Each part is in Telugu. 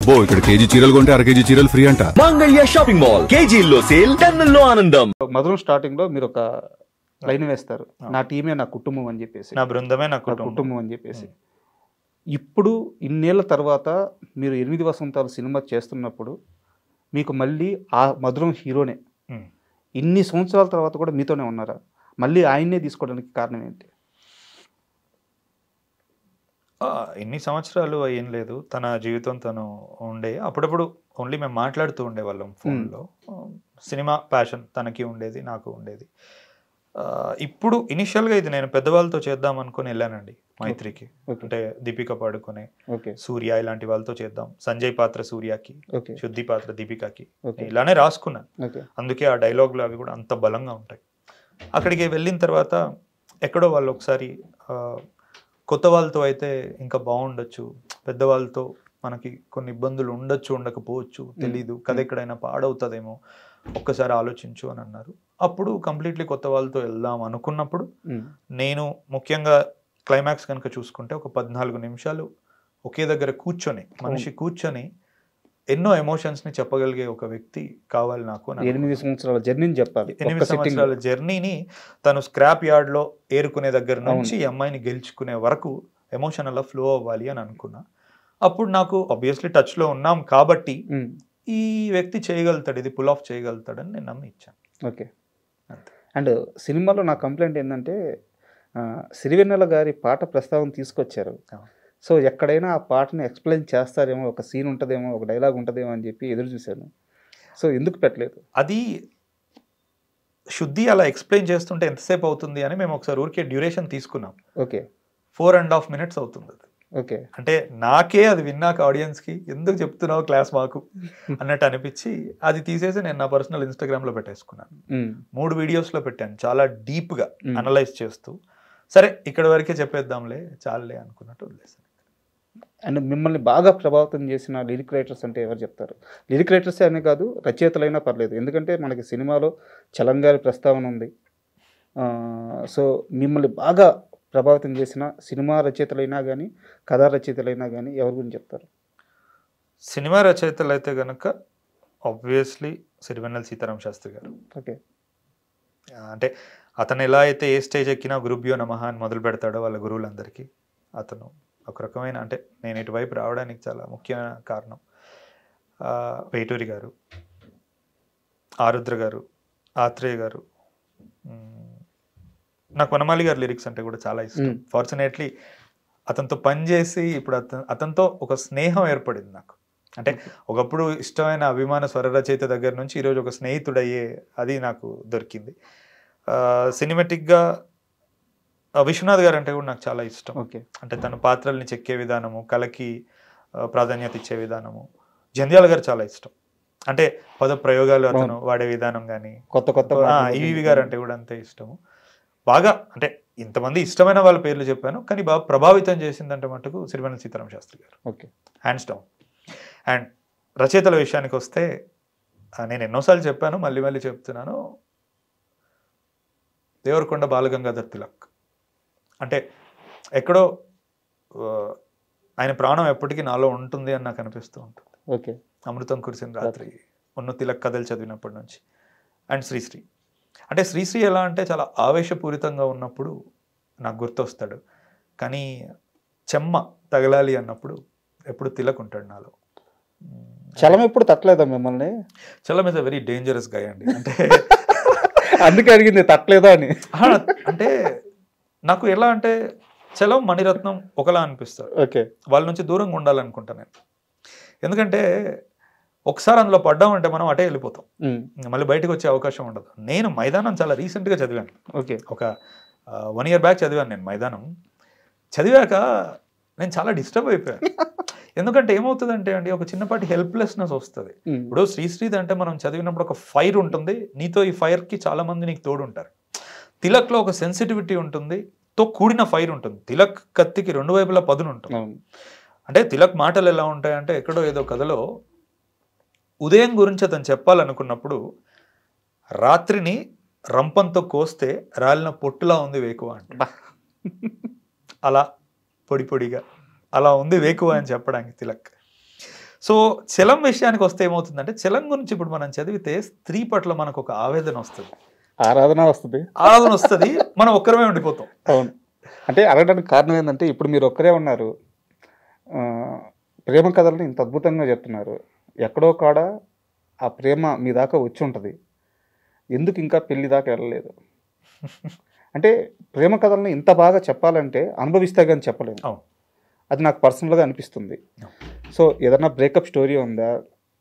అబ్బో ఇక్కడ కేజీ చీరలు కొంటే అర కేజీ చీరలు ఫ్రీ అంట. మంగళ్య షాపింగ్ మాల్, కేజీల్లో సేల్, టన్నుల్లో ఆనందం. మధురం స్టార్టింగ్ లో మీరు ఒక లైన్ వేస్తారు, నా టీమే నా కుటుంబం అని చెప్పేసి, నా బృందమే నా కుటుంబం అని చెప్పేసి. ఇప్పుడు ఇన్నేళ్ల తర్వాత మీరు 8 వసంతాలు సినిమా చేస్తున్నప్పుడు మీకు మళ్ళీ ఆ మధురం హీరోనే ఇన్ని సంవత్సరాల తర్వాత కూడా మీతోనే ఉన్నారా? మళ్ళీ ఆయన్నే తీసుకోవడానికి కారణం ఏంటి? ఇన్ని సంవత్సరాలు ఏం లేదు, తన జీవితం తను ఉండే. అప్పుడప్పుడు ఓన్లీ మేము మాట్లాడుతూ ఉండేవాళ్ళం ఫోన్లో. సినిమా ప్యాషన్ తనకి ఉండేది, నాకు ఉండేది. ఇప్పుడు ఇనిషియల్గా ఇది నేను పెద్దవాళ్ళతో చేద్దాం అనుకుని వెళ్ళానండి మైత్రికి. అంటే దీపిక పాడుకునే, సూర్య ఇలాంటి వాళ్ళతో చేద్దాం, సంజయ్ పాత్ర సూర్యకి, శుద్ధి పాత్ర దీపికకి, ఇలానే రాసుకున్నాను. అందుకే ఆ డైలాగులు అవి కూడా అంత బలంగా ఉంటాయి. అక్కడికి వెళ్ళిన తర్వాత ఎక్కడో వాళ్ళు ఒకసారి కొత్త వాళ్ళతో అయితే ఇంకా బాగుండొచ్చు, పెద్దవాళ్ళతో మనకి కొన్ని ఇబ్బందులు ఉండొచ్చు, ఉండకపోవచ్చు, తెలీదు, కథ ఎక్కడైనా పాడవుతుందేమో, ఒక్కసారి ఆలోచించు అని అన్నారు. అప్పుడు కంప్లీట్లీ కొత్త వాళ్ళతో వెళ్దాం అనుకున్నప్పుడు నేను ముఖ్యంగా క్లైమాక్స్ కనుక చూసుకుంటే ఒక 14 నిమిషాలు ఒకే దగ్గర కూర్చొని, మనిషి కూర్చొని ఎన్నో ఎమోషన్స్ ని చెప్పగలిగే ఒక వ్యక్తి కావాలి నాకు. 8 సంవత్సరాల జర్నీని చెప్పాలి. 8 సంవత్సరాల జర్నీని తను స్క్రాప్ యార్డ్ లో ఏరుకునే దగ్గర నుంచి ఈ అమ్మాయిని గెలుచుకునే వరకు ఎమోషనల్ ఫ్లో అవ్వాలి అని అనుకున్నా. అప్పుడు నాకు ఆబ్వియస్లీ టచ్ లో ఉన్నాం కాబట్టి ఈ వ్యక్తి చేయగలుగుతాడు, ఇది పుల్ ఆఫ్ చేయగలుగుతాడని నేను నమ్మి ఇచ్చాను. ఓకే. అండ్ సినిమాలో నా కంప్లైంట్ ఏంటంటే సిరివెన్నెల గారి పాట ప్రస్తావన తీసుకొచ్చారు. సో ఎక్కడైనా ఆ పాటని ఎక్స్ప్లెయిన్ చేస్తారేమో, ఒక సీన్ ఉంటుందేమో, ఒక డైలాగ్ ఉంటుందేమో అని చెప్పి ఎదురు చూశాను. సో ఎందుకు పెట్టలేదు? అది శుద్ధి అలా ఎక్స్ప్లెయిన్ చేస్తుంటే ఎంతసేపు అవుతుంది అని మేము ఒకసారి ఊరికే డ్యూరేషన్ తీసుకున్నాం. ఓకే. 4.5 minutes అవుతుంది అది. ఓకే. అంటే నాకే అది విన్నాక ఆడియన్స్కి ఎందుకు చెప్తున్నావు క్లాస్ మాకు అన్నట్టు అనిపించి అది తీసేసి నేను నా పర్సనల్ ఇన్స్టాగ్రామ్లో పెట్టేసుకున్నాను. 3 వీడియోస్లో పెట్టాను, చాలా డీప్గా అనలైజ్ చేస్తూ. సరే ఇక్కడ వరకే చెప్పేద్దాంలే, చాలులే అనుకున్నట్టు వదిలేసాను. అండ్ మిమ్మల్ని బాగా ప్రభావితం చేసిన లిరిక్ రైటర్స్ అంటే ఎవరు చెప్తారు? లిరిక్ రైటర్సే అనే కాదు, రచయితలైనా పర్లేదు. ఎందుకంటే మనకి సినిమాలో చలంగారి ప్రస్తావన ఉంది. సో మిమ్మల్ని బాగా ప్రభావితం చేసిన సినిమా రచయితలైనా కానీ, కథా రచయితలైనా కానీ ఎవరి గురించి చెప్తారు? సినిమా రచయితలు అయితే కనుక ఆబ్వియస్లీ సిరివెన్నెల సీతారామ శాస్త్రి గారు. ఓకే. అంటే అతను ఎలా అయితే ఏ స్టేజ్ ఎక్కినా గురుభ్యో నమః అని మొదలు పెడతాడో వాళ్ళ గురువులందరికీ, అతను ఒక రకమైన, అంటే నేను ఇటువైపు రావడానికి చాలా ముఖ్యమైన కారణం. వేటూరి గారు, ఆరుద్ర గారు, ఆత్రేయ గారు, నాకు వనమాలి గారి లిరిక్స్ అంటే కూడా చాలా ఇష్టం. ఫార్చునేట్లీ అతనితో పనిచేసి ఇప్పుడు అతనితో ఒక స్నేహం ఏర్పడింది నాకు. అంటే ఒకప్పుడు ఇష్టమైన అభిమాన స్వర రచయిత దగ్గర నుంచి ఈరోజు ఒక స్నేహితుడయ్యే అది నాకు దొరికింది. సినిమాటిక్గా విశ్వనాథ్ గారు అంటే కూడా నాకు చాలా ఇష్టం. ఓకే. అంటే తన పాత్రల్ని చెక్కే విధానము, కళకి ప్రాధాన్యత ఇచ్చే విధానము. జంధ్యాల గారు చాలా ఇష్టం, అంటే పద ప్రయోగాలు అతను వాడే విధానం కానీ. కొత్త ఈవి గారు అంటే కూడా అంతే ఇష్టము. బాగా అంటే ఇంతమంది ఇష్టమైన వాళ్ళ పేర్లు చెప్పాను, కానీ బాగా ప్రభావితం చేసిందంటే మటుకు సిరివెన్నెల సీతారామ శాస్త్రి గారు. ఓకే. Hands down. అండ్ రచయితల విషయానికి వస్తే నేను ఎన్నోసార్లు చెప్పాను, మళ్ళీ మళ్ళీ చెప్తున్నాను, దేవరకొండ బాలగంగాధర్ తిలక్. అంటే ఎక్కడో ఆయన ప్రాణం ఎప్పటికీ నాలో ఉంటుంది అని నాకు అనిపిస్తూ ఉంటుంది. ఓకే. అమృతం కురిసిన రాత్రి, ఉన్న తిలక్ కథలు చదివినప్పటి నుంచి. అండ్ శ్రీశ్రీ. అంటే శ్రీశ్రీ ఎలా అంటే చాలా ఆవేశపూరితంగా ఉన్నప్పుడు నాకు గుర్తొస్తాడు, కానీ చెమ్మ తగలాలి అన్నప్పుడు ఎప్పుడు తిలక్ ఉంటాడు నాలో. చలం ఎప్పుడు తట్టలేదా మిమ్మల్ని? Chalam is a very dangerous guy అండి. అంటే అందుకే అడిగింది తట్టలేదా అని. అంటే నాకు ఎలా అంటే చలం, మణిరత్నం ఒకలా అనిపిస్తారు. ఓకే. వాళ్ళ నుంచి దూరంగా ఉండాలనుకుంటా నేను. ఎందుకంటే ఒకసారి అందులో పడ్డామంటే మనం అటే వెళ్ళిపోతాం, మళ్ళీ బయటకు వచ్చే అవకాశం ఉండదు. నేను మైదానం చాలా రీసెంట్గా చదివాను. ఓకే. ఒక 1 year బ్యాక్ చదివాను నేను మైదానం. చదివాక నేను చాలా డిస్టర్బ్ అయిపోయాను. ఎందుకంటే ఏమవుతుందంటే అండి, ఒక చిన్నపాటి హెల్ప్లెస్నెస్ వస్తుంది. ఇప్పుడు శ్రీశ్రీది అంటే మనం చదివినప్పుడు ఒక ఫైర్ ఉంటుంది, నీతో ఈ ఫైర్కి చాలా మంది నీకు తోడు ఉంటారు. తిలక్లో ఒక సెన్సిటివిటీ ఉంటుంది, తో కూడిన ఫైర్ ఉంటుంది. తిలక్ కత్తికి 2 వైపులా పదును ఉంటుంది. అంటే తిలక్ మాటలు ఎలా ఉంటాయంటే, ఎక్కడో ఏదో కథలో ఉదయం గురించి అతను చెప్పాలనుకున్నప్పుడు రాత్రిని రంపంతో కోస్తే రాలిన పొట్టులా ఉంది వేకువ అంట. అలా పొడి పొడిగా అలా ఉంది వేకువ అని చెప్పడానికి తిలక్. సో చలం విషయానికి వస్తే ఏమవుతుందంటే చలం గురించి ఇప్పుడు మనం చదివితే స్త్రీ పట్ల మనకు ఒక ఆవేదన వస్తుంది, ఆరాధన వస్తుంది. ఆరాధన వస్తుంది, మనం ఒక్కరమే ఉండిపోతాం. అవును. అంటే అడగడానికి కారణం ఏంటంటే ఇప్పుడు మీరు ఒక్కరే ఉన్నారు, ప్రేమ కథలను ఇంత అద్భుతంగా చెప్తున్నారు, ఎక్కడో కాడ ఆ ప్రేమ మీ దాకా వచ్చి ఉంటుంది, ఎందుకు ఇంకా పెళ్లి దాకా వెళ్ళలేదు? అంటే ప్రేమ కథలను ఇంత బాగా చెప్పాలంటే అనుభవిస్తే కానీ చెప్పలేము. అవును. అది నాకు పర్సనల్గా అనిపిస్తుంది. సో ఏదన్నా బ్రేకప్ స్టోరీ ఉందా,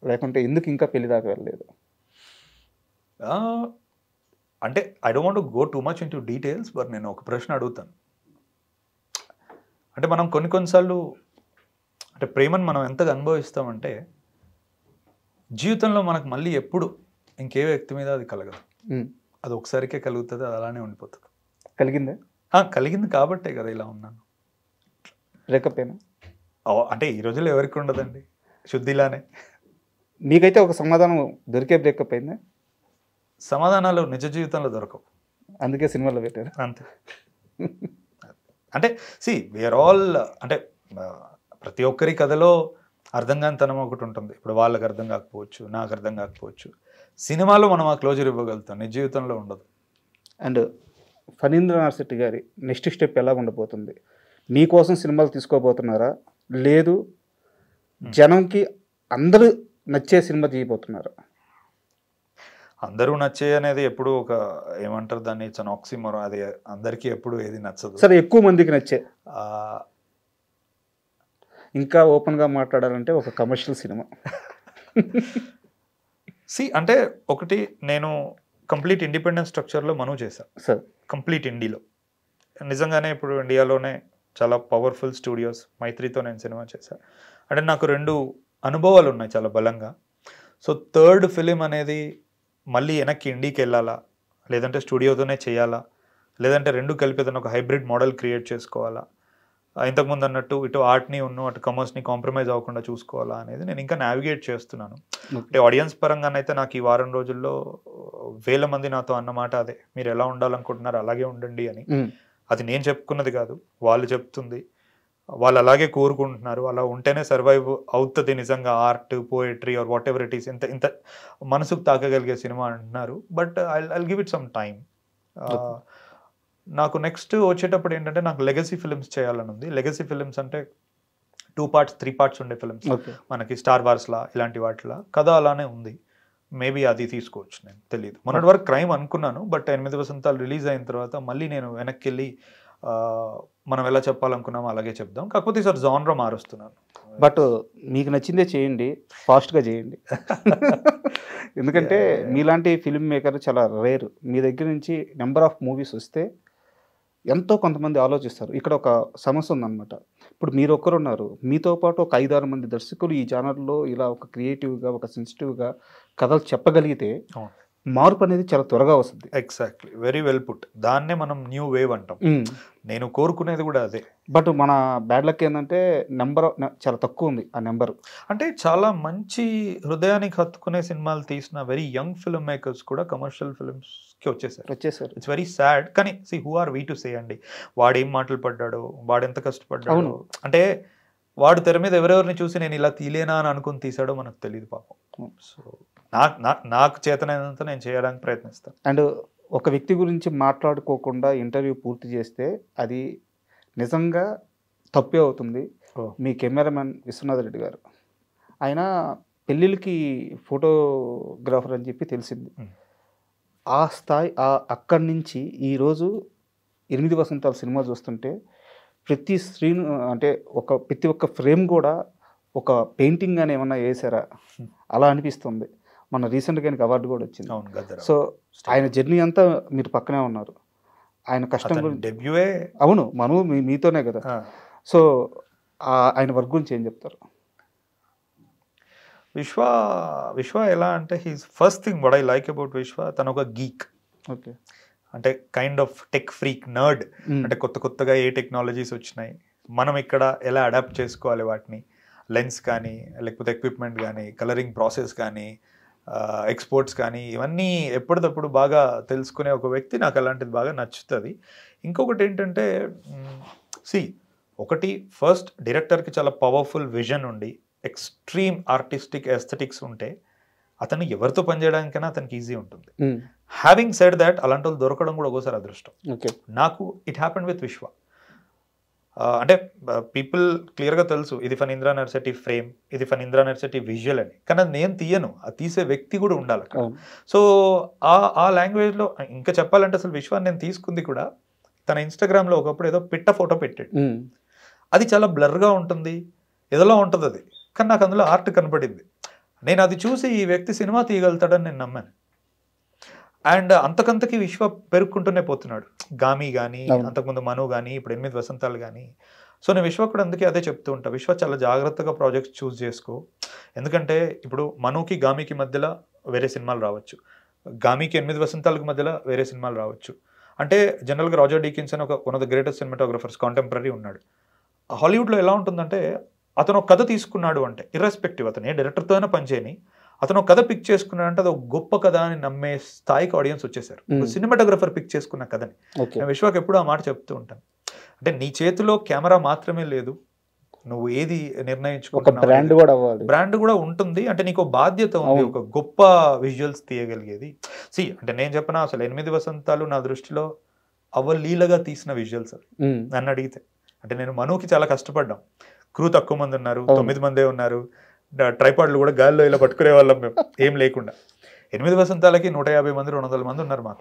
లేకుంటే ఎందుకు ఇంకా పెళ్లి దాకా వెళ్ళలేదు? అంటే I don't want to go too much into details, but నేను ఒక ప్రశ్న అడుగుతాను. అంటే మనం కొన్నిసార్లు అంటే ప్రేమను మనం ఎంతగా అనుభవిస్తామంటే జీవితంలో మనకు మళ్ళీ ఎప్పుడు ఇంకే వ్యక్తి మీద అది కలగదు. అది ఒకసారికే కలుగుతుంది, అది అలానే ఉండిపోతుంది. కలిగిందా? కలిగింది కాబట్టే కదా ఇలా ఉన్నాను. బ్రేకప్ అయినా అంటే ఈ రోజుల్లో ఎవరికి ఉండదండి, శుద్ధిలానే. మీకైతే ఒక సమాధానం దొరికే బ్రేకప్ అయిందా? సమాధానాలు నిజ జీవితంలో దొరకవు, అందుకే సినిమాలో పెట్టారు. అంతే. అంటే వీఆర్ ఆల్ అంటే ప్రతి ఒక్కరి కథలో అర్థం కానితనం ఒకటి ఉంటుంది. ఇప్పుడు వాళ్ళకి అర్థం కాకపోవచ్చు, నాకు అర్థం కాకపోవచ్చు. సినిమాలో మనం ఆ క్లోజర్ ఇవ్వగలుగుతాం, నిజ జీవితంలో ఉండదు. అండ్ ఫణీంద్రనాథ్ శెట్టి గారి నెక్స్ట్ స్టెప్ ఎలా ఉండబోతుంది? మీకోసం సినిమాలు తీసుకోబోతున్నారా, లేదు జనంకి అందరూ నచ్చే సినిమా తీయబోతున్నారా? అందరూ నచ్చే అనేది ఎప్పుడు ఒక ఏమంటారు దాన్ని, ఇట్స్ అన్ ఆక్సిమోరన్. అది అందరికీ ఎప్పుడు ఏది నచ్చదు. సరే, ఎక్కువ మందికి నచ్చే, ఇంకా ఓపెన్గా మాట్లాడాలంటే ఒక కమర్షియల్ సినిమా. అంటే ఒకటి నేను కంప్లీట్ ఇండిపెండెంట్ స్ట్రక్చర్లో మనవి చేశాను సార్, కంప్లీట్ ఇండియాలో. నిజంగానే ఇప్పుడు ఇండియాలోనే చాలా పవర్ఫుల్ స్టూడియోస్ మైత్రితో నేను సినిమా చేశాను. అంటే నాకు 2 అనుభవాలు ఉన్నాయి చాలా బలంగా. సో థర్డ్ ఫిలిం అనేది మళ్ళీ వెనక్కి ఇండికి వెళ్ళాలా, లేదంటే స్టూడియోతోనే చేయాలా, లేదంటే 2 కలిపి ఏదైనా ఒక హైబ్రిడ్ మోడల్ క్రియేట్ చేసుకోవాలా, ఇంతకుముందు అన్నట్టు ఇటు ఆర్ట్ని అటు కమర్స్ని కాంప్రమైజ్ అవ్వకుండా చూసుకోవాలా అనేది నేను ఇంకా నావిగేట్ చేస్తున్నాను. అంటే ఆడియన్స్ పరంగానైతే నాకు ఈ వారం రోజుల్లో 1000 మంది నాతో అన్నమాట అదే, మీరు ఎలా ఉండాలనుకుంటున్నారు అలాగే ఉండండి అని. అది నేను చెప్పుకున్నది కాదు, వాళ్ళు చెప్తుంది. వాళ్ళు అలాగే కోరుకుంటున్నారు, అలా ఉంటేనే సర్వైవ్ అవుతుంది నిజంగా art, poetry or whatever it is. ఇంత మనసుకు తాకగలిగే సినిమా అంటున్నారు. But I'll give it some time. నాకు నెక్స్ట్ వచ్చేటప్పుడు ఏంటంటే నాకు లెగసీ ఫిల్మ్స్ చేయాలని ఉంది. లెగసీ ఫిల్మ్స్ అంటే 2 parts 3 parts ఉండే ఫిల్మ్స్, మనకి స్టార్ వార్స్లా ఇలాంటి వాటిలా కథ అలానే ఉంది. మేబీ అది తీసుకోవచ్చు, నేను తెలియదు. మొన్నటి వరకు క్రైమ్ అనుకున్నాను, బట్ 8 వసంతాలు రిలీజ్ అయిన తర్వాత మళ్ళీ నేను వెనక్కి వెళ్ళి మనం ఎలా చెప్పాలనుకున్నామో అలాగే చెప్దాం. కాకపోతే ఈసారి జానర్ మారుస్తున్నాను. బట్ మీకు నచ్చిందే చేయండి, ఫాస్ట్గా చేయండి. ఎందుకంటే మీలాంటి ఫిల్మ్ మేకర్ చాలా రేర్. మీ దగ్గర నుంచి నెంబర్ ఆఫ్ మూవీస్ వస్తే ఎంతో కొంతమంది ఆలోచిస్తారు. ఇక్కడ ఒక సమస్య ఉందన్నమాట. ఇప్పుడు మీరు ఒక్కరు ఉన్నారు, మీతో పాటు ఒక 5-6 మంది దర్శకులు ఈ జానర్లో ఇలా ఒక క్రియేటివ్గా, ఒక సెన్సిటివ్గా కథలు చెప్పగలిగితే మార్పు అనేది చాలా త్వరగా వస్తుంది. Exactly, very well put. దాన్నే మనం న్యూ వేవ్ అంటాం. నేను కోరుకునేది కూడా అదే. బట్ మన బ్యాడ్ లక్ ఏంటంటే నెంబర్ చాలా తక్కువ ఉంది. ఆ నెంబర్ అంటే చాలా మంచి హృదయానికి హత్తుకునే సినిమాలు తీసిన వెరీ యంగ్ ఫిల్మ్ మేకర్స్ కూడా కమర్షియల్ ఫిల్మ్స్కి వచ్చేసారు. It's very sad. కానీ who are we to say అండి, వాడు ఏం మాటలు పడ్డాడో, వాడు ఎంత కష్టపడ్డాడు. అంటే వాడు తెర మీద ఎవరెవరిని చూసి నేను ఇలా తీలేనా అని అనుకుని తీసాడో మనకు తెలియదు పాపం. సో నాకు చేతనైనంత నేను చేయడానికి ప్రయత్నిస్తాను. అండ్ ఒక వ్యక్తి గురించి మాట్లాడుకోకుండా ఇంటర్వ్యూ పూర్తి చేస్తే అది నిజంగా తప్పే అవుతుంది. మీ కెమెరామెన్ విశ్వనాథ్ రెడ్డి గారు, ఆయన పెళ్ళిళ్ళకి ఫోటోగ్రాఫర్ అని చెప్పి తెలిసింది. ఆ స్థాయి అక్కడి నుంచి ఈరోజు 8 వసంతాల సినిమా చూస్తుంటే ప్రతి స్క్రీన్ అంటే ప్రతి ఒక్క ఫ్రేమ్ కూడా ఒక పెయింటింగ్ అని ఏమన్నా వేసారా అలా అనిపిస్తుంది. మన రీసెంట్గా ఆయనకి అవార్డు కూడా వచ్చింది. సో ఆయన జర్నీ అంతా మీరు పక్కనే ఉన్నారు. ఆయన కష్టం గురించి అవును, మనము మీతోనే కదా. సో ఆయన వర్క్ గురించి ఏం చెప్తారు? విశ్వ ఎలా అంటే he's first thing what I like about విశ్వ, తను ఒక గీక్. ఓకే, అంటే kind of tech freak nerd. అంటే కొత్తగా ఏ టెక్నాలజీస్ వచ్చినాయి, మనం ఇక్కడ ఎలా అడాప్ట్ చేసుకోవాలి వాటిని, లెన్స్ కానీ లేకపోతే ఎక్విప్మెంట్ కానీ కలరింగ్ ప్రాసెస్ కానీ ఎక్స్పోర్ట్స్ కానీ ఇవన్నీ ఎప్పటికప్పుడు బాగా తెలుసుకునే ఒక వ్యక్తి. నాకు అలాంటిది బాగా నచ్చుతుంది. ఇంకొకటి ఏంటంటే ఒకటి ఫస్ట్ డైరెక్టర్కి చాలా పవర్ఫుల్ విజన్ ఉండి ఎక్స్ట్రీమ్ ఆర్టిస్టిక్ ఎస్థెటిక్స్ ఉంటే అతను ఎవరితో పనిచేయడానికైనా అతనికి ఈజీ ఉంటుంది. హ్యావింగ్ సెడ్ దాట్ అలాంటి వాళ్ళు దొరకడం కూడా ఒకసారి అదృష్టం. ఓకే. నాకు ఇట్ హ్యాపెండ్ విత్ విశ్వ. అంటే పీపుల్ క్లియర్గా తెలుసు ఇది ఫణీంద్ర నర్సిటీ ఫ్రేమ్, ఇది ఫణీంద్ర నర్సిటీ విజువల్ అని, కానీ అది నేను తీయను, అది తీసే వ్యక్తి కూడా ఉండాలి అక్కడ. సో ఆ లాంగ్వేజ్లో ఇంకా చెప్పాలంటే అసలు విశ్వాన్ని నేను తీసుకుంది కూడా తన ఇన్స్టాగ్రామ్లో ఒకప్పుడు ఏదో పిట్ట ఫోటో పెట్టాడు. అది చాలా బ్లర్గా ఉంటుంది, ఏదోలా ఉంటుంది అది, కానీ నాకు అందులో ఆర్ట్ కనపడింది. నేను అది చూసి ఈ వ్యక్తి సినిమా తీయగలుగుతాడని నేను నమ్మాను. అండ్ అంతకంతకి విశ్వ పెరుక్కుంటూనే పోతున్నాడు. గామి కానీ, అంతకుముందు మను కానీ, ఇప్పుడు 8 వసంతాలు కానీ. సో నేను విశ్వ కూడా అందుకే అదే చెప్తూ ఉంటా, విశ్వ చాలా జాగ్రత్తగా ప్రాజెక్ట్స్ చూస్ చేసుకో. ఎందుకంటే ఇప్పుడు మనుకి గామికి మధ్యలో వేరే సినిమాలు రావచ్చు, గామికి 8 వసంతాలకు మధ్యలో వేరే సినిమాలు రావచ్చు. అంటే జనరల్గా రాజర్ డీకిన్స్ అని one of the greatest cinematographers contemporary ఉన్నాడు. హాలీవుడ్లో ఎలా ఉంటుందంటే అతను ఒక కథ తీసుకున్నాడు అంటే ఇర్రెస్పెక్టివ్ అతను ఏ డైరెక్టర్తో అయినా పనిచేయని, అతను ఒక కథ పిక్ చేసుకున్నాడు అంటే అది ఒక గొప్ప కథ అని నమ్మే స్థాయికి ఆడియన్స్ వచ్చేసారు. సినిమాటోగ్రఫర్ పిక్ చేసుకున్న కథని. నేను విశ్వాకి ఎప్పుడు ఆ మాట చెప్తూ ఉంటాను, అంటే నీ చేతిలో కెమెరా మాత్రమే లేదు, నువ్వు ఏది నిర్ణయించుకుంటున్నావు బ్రాండ్ కూడా ఉంటుంది. అంటే నీకు బాధ్యత ఉంది ఒక గొప్ప విజువల్స్ తీయగలిగేది. అంటే నేను చెప్పిన అసలు 8 వసంతాలు నా దృష్టిలో అవలీలగా తీసిన విజువల్స్ అవి నన్ను అడిగితే. అంటే నేను మనుకి చాలా కష్టపడ్డాం, క్రూ తక్కువ మంది ఉన్నారు, 9 మందే ఉన్నారు, ట్రైపాడ్లు కూడా గాల్లో ఇలా పట్టుకునే వాళ్ళం మేము ఏం లేకుండా. 8 వసంతాలకి 150 మంది 200 మంది ఉన్నారు మాకు.